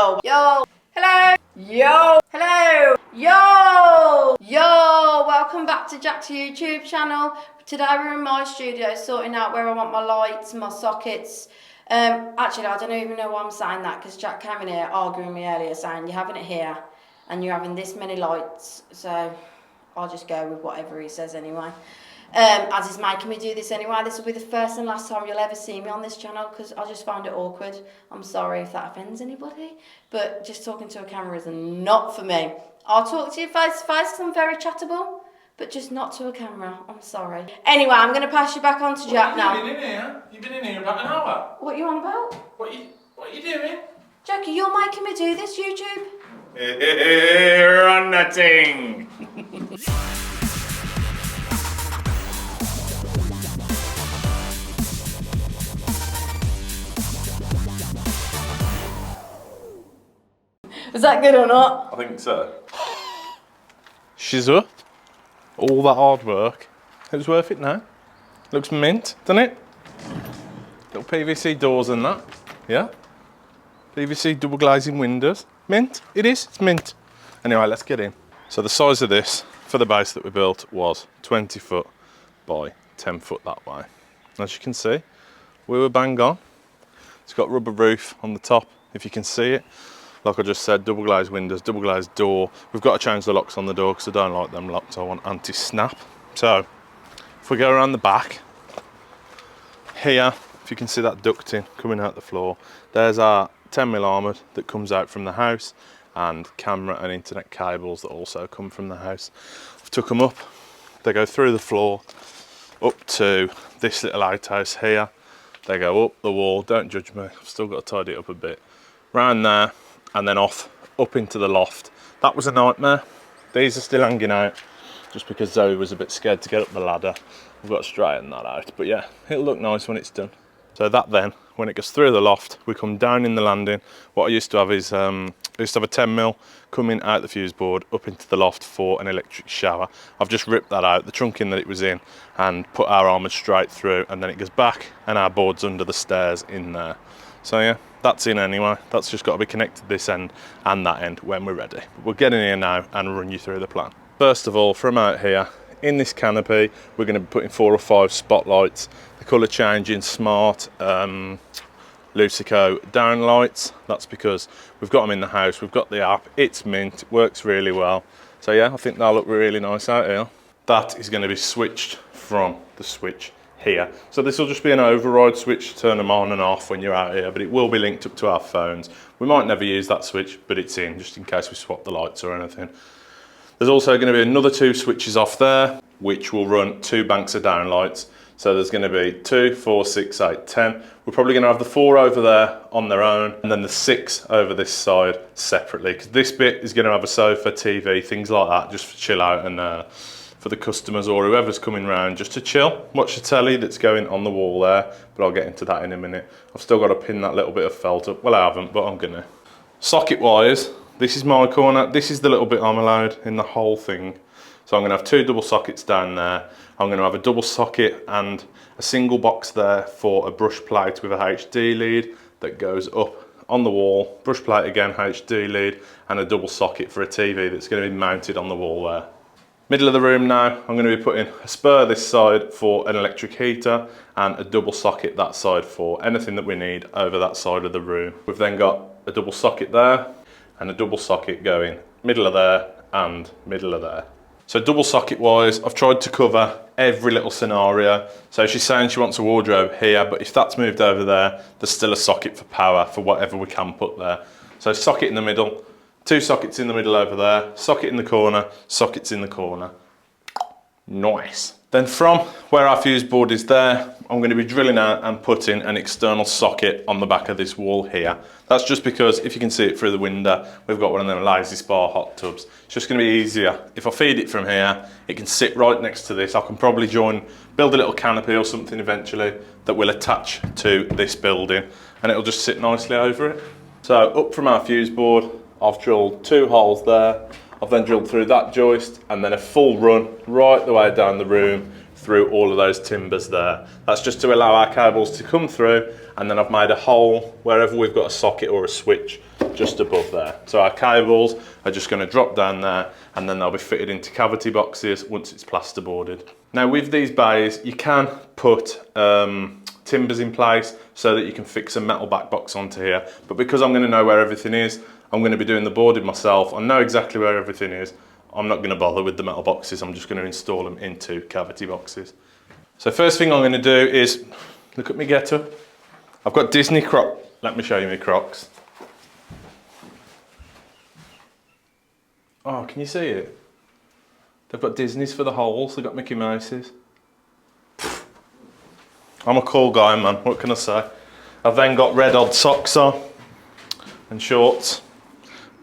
Yo, yo, hello, yo, hello, yo, yo. Welcome back to Jack's YouTube channel. Today we're in my studio sorting out where I want my lights, my sockets. Actually, I don't even know why I'm saying that because Jack came in here arguing with me earlier saying you're having it here and you're having this many lights. So I'll just go with whatever he says anyway. As he's making me do this anyway, this will be the first and last time you'll ever see me on this channel because I just found it awkward. I'm sorry if that offends anybody, but just talking to a camera is not for me. I'll talk to you face to face because I'm very chattable, but just not to a camera. I'm sorry. Anyway, I'm going to pass you back on to Jack now. What have you been in here? You've been in here about an hour. What are you on about? What are you doing? Jackie, you're making me do this, YouTube. Run that thing. Was that good or not? I think so. She's up. All that hard work. It was worth it now. Looks mint, doesn't it? Little PVC doors and that. Yeah? PVC double glazing windows. Mint? It is, it's mint. Anyway, let's get in. So the size of this for the base that we built was 20 foot by 10 foot that way. As you can see, we were bang on. It's got rubber roof on the top, if you can see it. Like I just said, double glazed windows, double glazed door. We've got to change the locks on the door because I don't like them locked. I want anti-snap. So if we go around the back, here, if you can see that ducting coming out the floor, there's our 10mm armoured that comes out from the house and camera and internet cables that also come from the house. I've took them up. They go through the floor up to this little outhouse here. They go up the wall. Don't judge me. I've still got to tidy it up a bit. Round there. And then off, up into the loft. That was a nightmare. These are still hanging out, just because Zoe was a bit scared to get up the ladder. We've got to straighten that out, but yeah, it'll look nice when it's done. So that then, when it goes through the loft, we come down in the landing. What I used to have is, I used to have a 10mm coming out the fuse board, up into the loft for an electric shower. I've just ripped that out, the trunking that it was in, and put our armour straight through, and then it goes back, and our board's under the stairs in there. So yeah, that's in anyway. That's just got to be connected this end and that end when we're ready. But we'll get in here now and run you through the plan. First of all, from out here, in this canopy, we're going to be putting 4 or 5 spotlights. The colour changing smart Lucico down lights. That's because we've got them in the house, we've got the app, it's mint, it works really well. So yeah, I think they'll look really nice out here. That is going to be switched from the switch here. So this will just be an override switch to turn them on and off when you're out here, but it will be linked up to our phones. We might never use that switch, but it's in just in case we swap the lights or anything. There's also going to be another 2 switches off there, which will run 2 banks of downlights. So there's going to be 2, 4, 6, 8, 10. We're probably going to have the 4 over there on their own, and then the 6 over this side separately, because this bit is going to have a sofa, TV, things like that, just for chill out and for the customers or whoever's coming round just to chill, watch the telly that's going on the wall there, but I'll get into that in a minute. I've still got to pin that little bit of felt up. Well, I haven't, but I'm gonna. Socket wise, this is my corner. This is the little bit I'm allowed in the whole thing. So I'm gonna have 2 double sockets down there. I'm gonna have a double socket and a single box there for a brush plate with a HD lead that goes up on the wall. Brush plate again, HD lead, and a double socket for a TV that's gonna be mounted on the wall there. Middle of the room now, I'm going to be putting a spur this side for an electric heater and a double socket that side for anything that we need over that side of the room. We've then got a double socket there and a double socket going middle of there and middle of there. So double socket wise, I've tried to cover every little scenario. So she's saying she wants a wardrobe here, but if that's moved over there, there's still a socket for power for whatever we can put there. So socket in the middle, 2 sockets in the middle over there, socket in the corner, sockets in the corner. Nice. Then from where our fuse board is there, I'm going to be drilling out and putting an external socket on the back of this wall here. That's just because, if you can see it through the window, we've got one of them lazy spa hot tubs. It's just going to be easier. If I feed it from here, it can sit right next to this. I can probably build a little canopy or something eventually that will attach to this building, and it'll just sit nicely over it. So up from our fuse board, I've drilled 2 holes there. I've then drilled through that joist and then a full run right the way down the room through all of those timbers there. That's just to allow our cables to come through, and then I've made a hole wherever we've got a socket or a switch just above there. So our cables are just going to drop down there, and then they'll be fitted into cavity boxes once it's plasterboarded. Now with these bays, you can put timbers in place so that you can fix a metal back box onto here, but because I'm going to know where everything is, I'm going to be doing the boarding myself. I know exactly where everything is. I'm not going to bother with the metal boxes. I'm just going to install them into cavity boxes. So first thing I'm going to do is, look at me getup. I've got Disney Crocs. Let me show you my Crocs. Oh, can you see it? They've got Disney's for the holes. They've got Mickey Mouse's. I'm a cool guy, man. What can I say? I've then got red odd socks on and shorts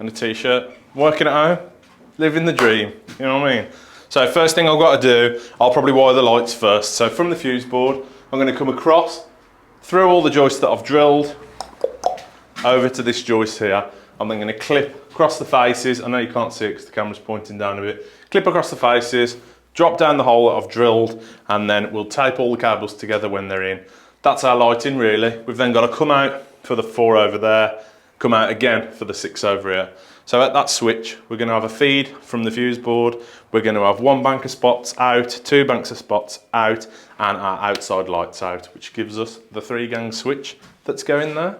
and a t-shirt. Working at home, living the dream. You know what I mean? So first thing I've got to do, I'll probably wire the lights first. So from the fuse board, I'm going to come across through all the joists that I've drilled over to this joist here. I'm then going to clip across the faces. I know you can't see it because the camera's pointing down a bit. Clip across the faces, drop down the hole that I've drilled, and then we'll tape all the cables together when they're in. That's our lighting really. We've then got to come out for the 4 over there, come out again for the 6 over here. So at that switch, we're going to have a feed from the fuse board. We're going to have 1 bank of spots out, 2 banks of spots out, and our outside lights out, which gives us the 3-gang switch that's going there.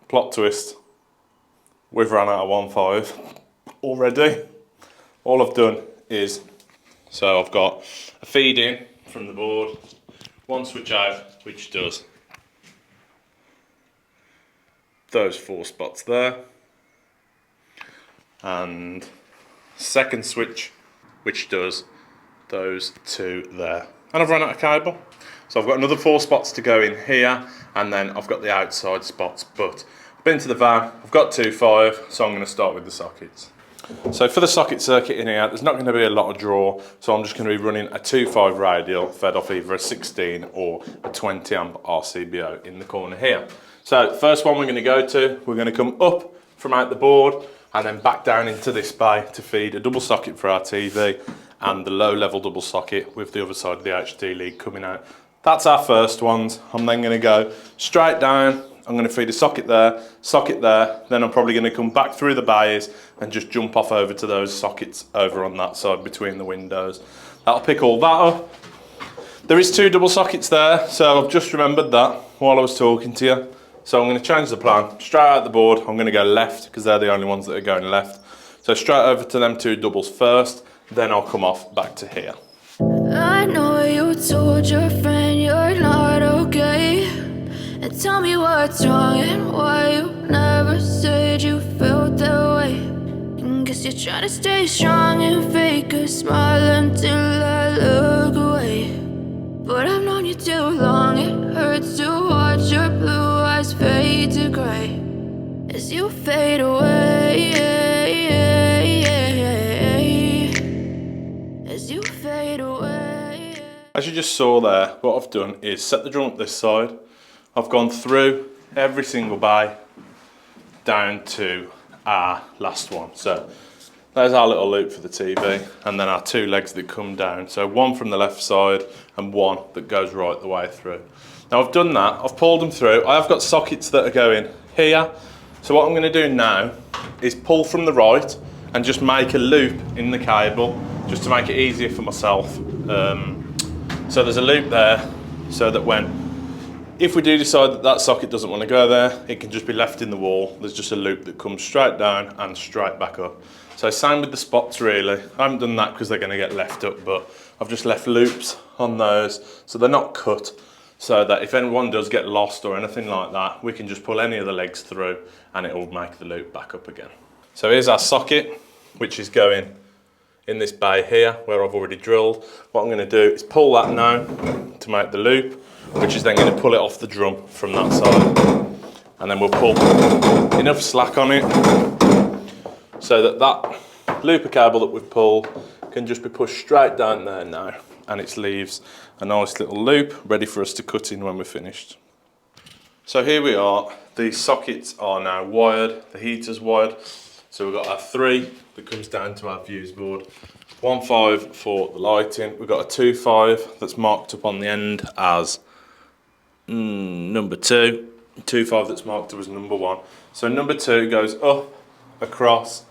Plot twist. We've run out of 1.5 already. All I've done is, so I've got a feed in from the board, 1 switch out, which does those 4 spots there, and 2nd switch, which does those 2 there. And I've run out of cable. So I've got another 4 spots to go in here, and then I've got the outside spots, but I've been to the van, I've got 2.5, so I'm going to start with the sockets. So for the socket circuit in here, there's not going to be a lot of draw, so I'm just going to be running a 2.5 radial fed off either a 16 or a 20 amp RCBO in the corner here. So first one we're going to go to, we're going to come up from out the board and then back down into this bay to feed a double socket for our TV and the low level double socket with the other side of the HD lead coming out. That's our first ones. I'm then going to go straight down. I'm going to feed a socket there, then I'm probably going to come back through the bays and just jump off over to those sockets over on that side between the windows. That'll pick all that up. There is 2 double sockets there, so I've just remembered that while I was talking to you. So I'm going to change the plan. Straight out the board, I'm going to go left because they're the only ones that are going left. So straight over to them 2 doubles first, then I'll come off back to here. I know you told your friend you're not okay, and tell me what's wrong and why you never said you felt that way. And guess you're trying to stay strong and fake a smile until I look away. But I've known you too long, it hurts to watch your blue eyes fade to grey as you fade away, as you fade away. As you just saw there, what I've done is set the drum up this side. I've gone through every single bay down to our last one. So there's our little loop for the TV, and then our 2 legs that come down. So 1 from the left side and 1 that goes right the way through. Now I've done that, I've pulled them through. I have got sockets that are going here. So what I'm going to do now is pull from the right and just make a loop in the cable just to make it easier for myself. So there's a loop there so that if we do decide that that socket doesn't want to go there, it can just be left in the wall. There's just a loop that comes straight down and straight back up. So same with the spots really. I haven't done that because they're going to get left up, but I've just left loops on those so they're not cut, so that if anyone does get lost or anything like that, we can just pull any of the legs through and it will make the loop back up again. So here's our socket, which is going in this bay here where I've already drilled. What I'm going to do is pull that now to make the loop, which is then going to pull it off the drum from that side, and then we'll pull enough slack on it so that that loop of cable that we've pulled can just be pushed straight down there now, and it leaves a nice little loop ready for us to cut in when we're finished. So here we are, the sockets are now wired, the heater's wired, so we've got our 3 that comes down to our fuse board, 1.5 for the lighting. We've got a 2.5 that's marked up on the end as number 2. 2.5 that's marked up as number 1. So number 2 goes up, across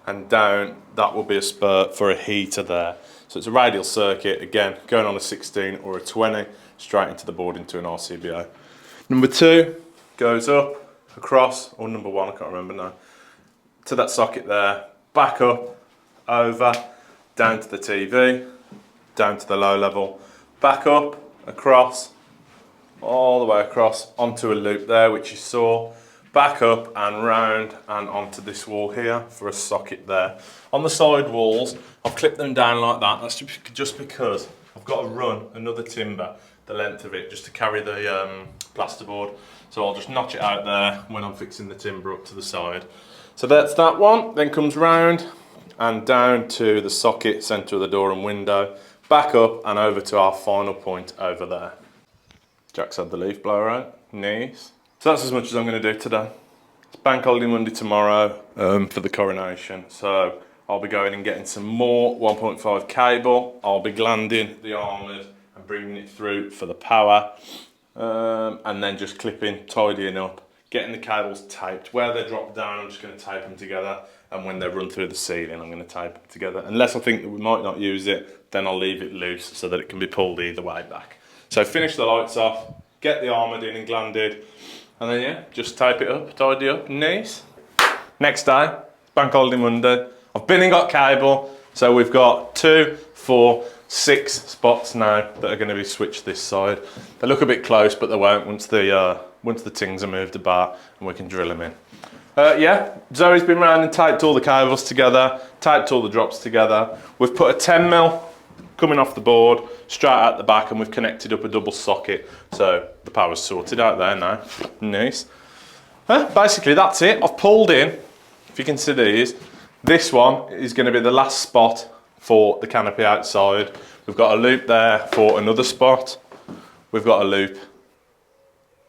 and down. That will be a spur for a heater there. So it's a radial circuit, again, going on a 16 or a 20, straight into the board into an RCBO. Number 2 goes up, across, or number 1, I can't remember now, to that socket there, back up, over, down to the TV, down to the low level, back up, across, all the way across, onto a loop there, which you saw, back up and round and onto this wall here for a socket there. On the side walls, I've clipped them down like that. That's just because I've got to run another timber the length of it just to carry the plasterboard. So I'll just notch it out there when I'm fixing the timber up to the side. So that's that one. Then comes round and down to the socket, centre of the door and window, back up and over to our final point over there. Jack's had the leaf blower out. Nice. So that's as much as I'm going to do today. It's Bank Holiday Monday tomorrow for the coronation. So I'll be going and getting some more 1.5 cable. I'll be glanding the armoured and bringing it through for the power. And then just clipping, tidying up, getting the cables taped. Where they drop down, I'm just going to tape them together. And when they run through the ceiling, I'm going to tape them together. Unless I think that we might not use it, then I'll leave it loose so that it can be pulled either way back. So finish the lights off, get the armoured in and glanded. And then yeah, just tape it up, tidy up, nice. Next day, Bank Holiday Monday. I've been and got cable. So we've got 2, 4, 6 spots now that are going to be switched this side. They look a bit close, but they won't once the tings are moved about and we can drill them in. Yeah, Zoe's been round and taped all the cables together, taped all the drops together. We've put a 10mm coming off the board, straight out the back, and we've connected up a double socket. So the power's sorted out there now. Nice. Basically that's it. I've pulled in, if you can see these, this one is going to be the last spot for the canopy outside. We've got a loop there for another spot. We've got a loop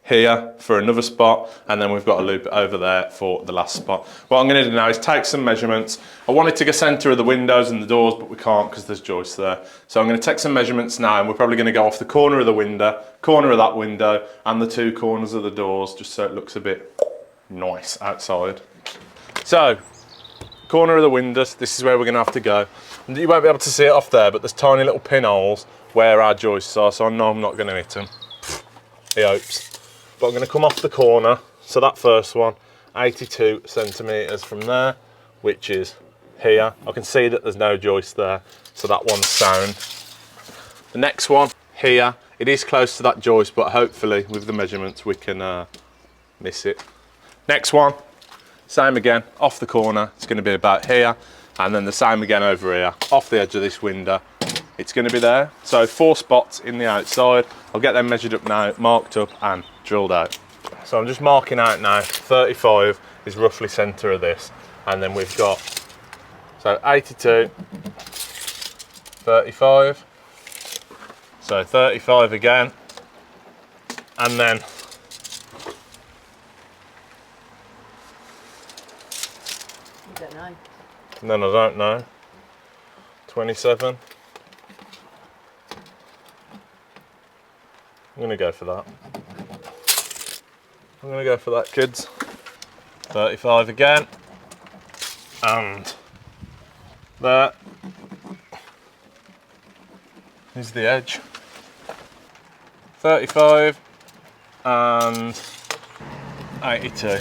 here for another spot, and then we've got a loop over there for the last spot. What I'm going to do now is take some measurements. I wanted to go centre of the windows and the doors, but we can't because there's joists there. So I'm going to take some measurements now, and we're probably going to go off the corner of the window, corner of that window, and the 2 corners of the doors, just so it looks a bit nice outside. So, corner of the windows, this is where we're going to have to go. You won't be able to see it off there, but there's tiny little pinholes where our joists are, so I know I'm not going to hit them. He hopes. But I'm going to come off the corner, so that first one, 82 centimetres from there, which is here. I can see that there's no joist there, so that one's sound. The next one, here, it is close to that joist, but hopefully with the measurements we can miss it. Next one, same again, off the corner, it's going to be about here, and then the same again over here, off the edge of this window. It's going to be there. So 4 spots in the outside. I'll get them measured up now, marked up and drilled out. So I'm just marking out now, 35 is roughly centre of this. And then we've got, so 82, 35. So 35 again. And then I don't know. And then I don't know. 27. I'm gonna go for that. I'm gonna go for that, kids. 35 again. And there is the edge. 35 and 82.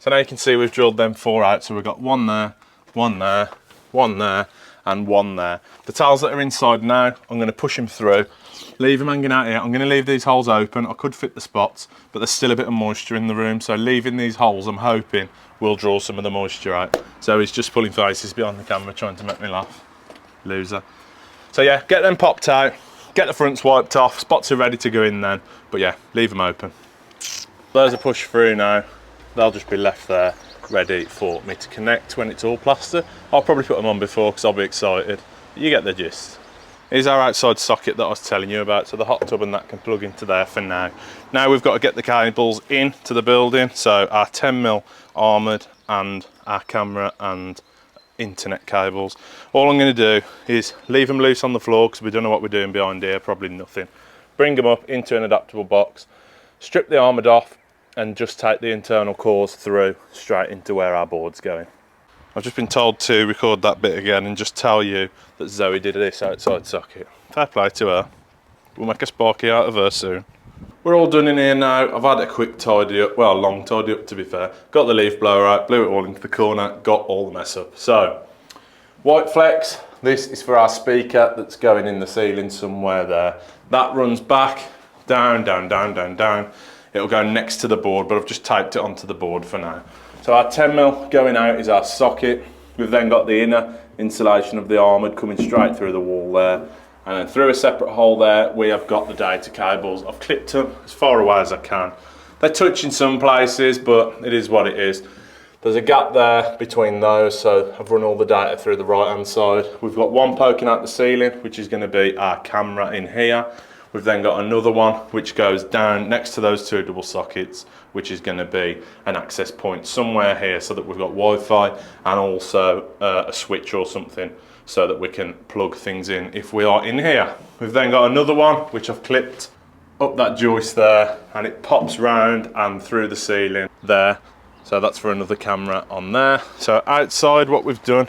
So now you can see we've drilled them 4 out, so we've got 1 there, 1 there, 1 there, and 1 there. The tiles that are inside now, I'm going to push them through, leave them hanging out here. I'm going to leave these holes open. I could fit the spots, but there's still a bit of moisture in the room, so leaving these holes, I'm hoping, will draw some of the moisture out. So he's just pulling faces behind the camera, trying to make me laugh. Loser. So yeah, get them popped out, get the fronts wiped off, spots are ready to go in then, but yeah, leave them open. Those are pushed through now. They'll just be left there ready for me to connect when it's all plaster. I'll probably put them on before because I'll be excited. You get the gist. Here's our outside socket that I was telling you about, so the hot tub and that can plug into there for now. Now we've got to get the cables into the building, so our 10mm armoured and our camera and internet cables. All I'm going to do is leave them loose on the floor because we don't know what we're doing behind here, probably nothing. Bring them up into an adaptable box, strip the armoured off and just take the internal cores through straight into where our board's going. I've just been told to record that bit again and just tell you that Zoe did this outside socket. Fair play to her. We'll make a sparky out of her soon. We're all done in here now. I've had a quick tidy up, well, a long tidy up to be fair. Got the leaf blower out, blew it all into the corner, got all the mess up. So, white flex, this is for our speaker that's going in the ceiling somewhere there. That runs back, down, down, down, down, down. It'll go next to the board, but I've just taped it onto the board for now. So our 10mm going out is our socket. We've then got the inner insulation of the armoured coming straight through the wall there. And then through a separate hole there, we have got the data cables. I've clipped them as far away as I can. They touch in some places, but it is what it is. There's a gap there between those, so I've run all the data through the right hand side. We've got one poking out the ceiling, which is going to be our camera in here. We've then got another one which goes down next to those two double sockets, which is going to be an access point somewhere here so that we've got Wi-Fi and also a switch or something so that we can plug things in if we are in here. We've then got another one which I've clipped up that joist there and it pops round and through the ceiling there. So that's for another camera on there. So outside what we've done,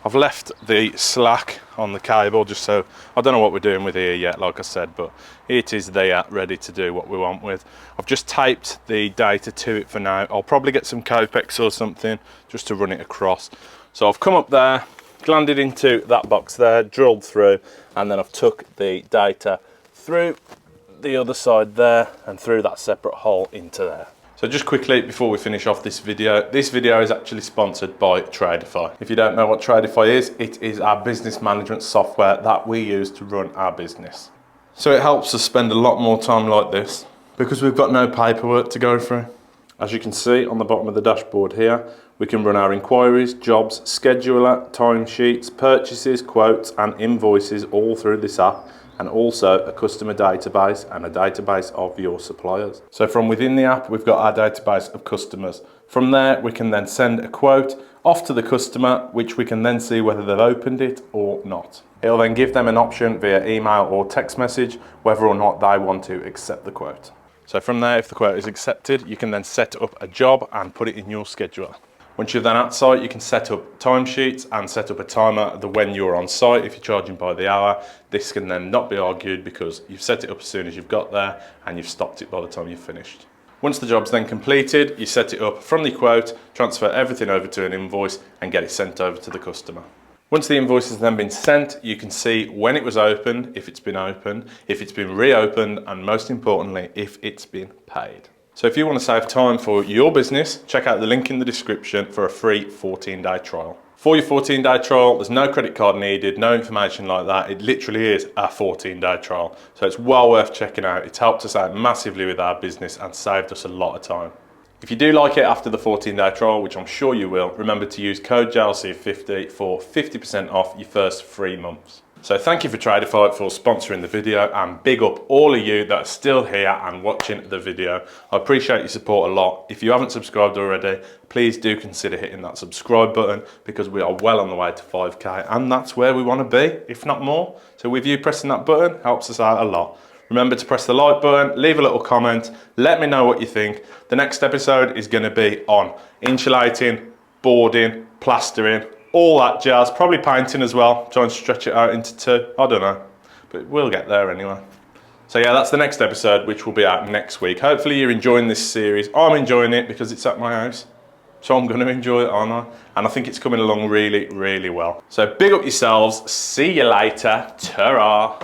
I've left the slack on the cable just so, I don't know what we're doing with here yet, like I said, but it is there ready to do what we want with. I've just taped the data to it for now. I'll probably get some Copex or something just to run it across. So I've come up there, landed into that box there, drilled through, and then I've took the data through the other side there and through that separate hole into there. So just quickly before we finish off this video is actually sponsored by Tradify. If you don't know what Tradify is, it is our business management software that we use to run our business. So it helps us spend a lot more time like this because we've got no paperwork to go through. As you can see on the bottom of the dashboard here, we can run our inquiries, jobs, scheduler, timesheets, purchases, quotes and invoices all through this app, and also a customer database and a database of your suppliers. So from within the app, we've got our database of customers. From there, we can then send a quote off to the customer, which we can then see whether they've opened it or not. It'll then give them an option via email or text message, whether or not they want to accept the quote. So from there, if the quote is accepted, you can then set up a job and put it in your scheduler. Once you're then at site, you can set up timesheets and set up a timer when you're on site. If you're charging by the hour, this can then not be argued because you've set it up as soon as you've got there and you've stopped it by the time you've finished. Once the job's then completed, you set it up from the quote, transfer everything over to an invoice and get it sent over to the customer. Once the invoice has then been sent, you can see when it was opened, if it's been reopened, and most importantly, if it's been paid. So if you want to save time for your business, check out the link in the description for a free 14-day trial. For your 14-day trial, there's no credit card needed, no information like that. It literally is a 14-day trial. So it's well worth checking out. It's helped us out massively with our business and saved us a lot of time. If you do like it after the 14-day trial, which I'm sure you will, remember to use code JLC50 for 50% off your first 3 months. So thank you for Tradify for sponsoring the video, and big up all of you that are still here and watching the video. I appreciate your support a lot. If you haven't subscribed already, please do consider hitting that subscribe button because we are well on the way to 5K and that's where we want to be, if not more. So with you pressing that button helps us out a lot. Remember to press the like button, leave a little comment, let me know what you think. The next episode is going to be on insulating, boarding, plastering, all that jazz, probably painting as well, try and stretch it out into 2, I don't know, but we'll get there anyway. So yeah, that's the next episode, which will be out next week. Hopefully you're enjoying this series. I'm enjoying it because it's at my house, so I'm going to enjoy it, aren't I? And I think it's coming along really, really well. So big up yourselves, see you later, ta-ra.